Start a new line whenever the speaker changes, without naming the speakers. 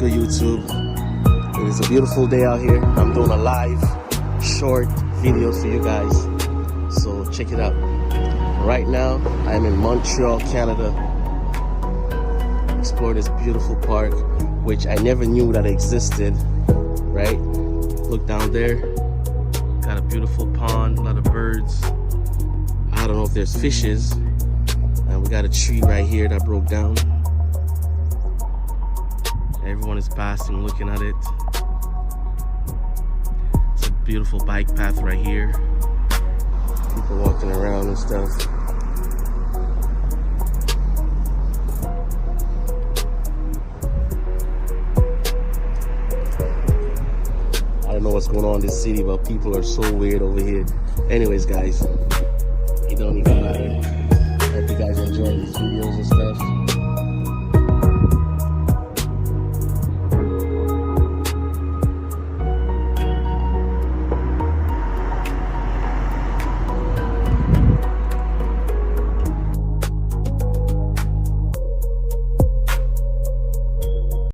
good, YouTube? It is a beautiful day out here. I'm doing a live short video for you guys, so check it out. Right now I'm in Montreal, Canada. Explore this beautiful park, which I never knew that existed. Right, look down there, got a beautiful pond, a lot of birds. I don't know if there's fishes, and we got a tree right here that broke down. Everyone is passing, looking at it. It's a beautiful bike path right here. People walking around and stuff. I don't know what's going on in this city, but people are so weird over here. Anyways, guys, it don't even matter. I hope you guys enjoy these videos and stuff.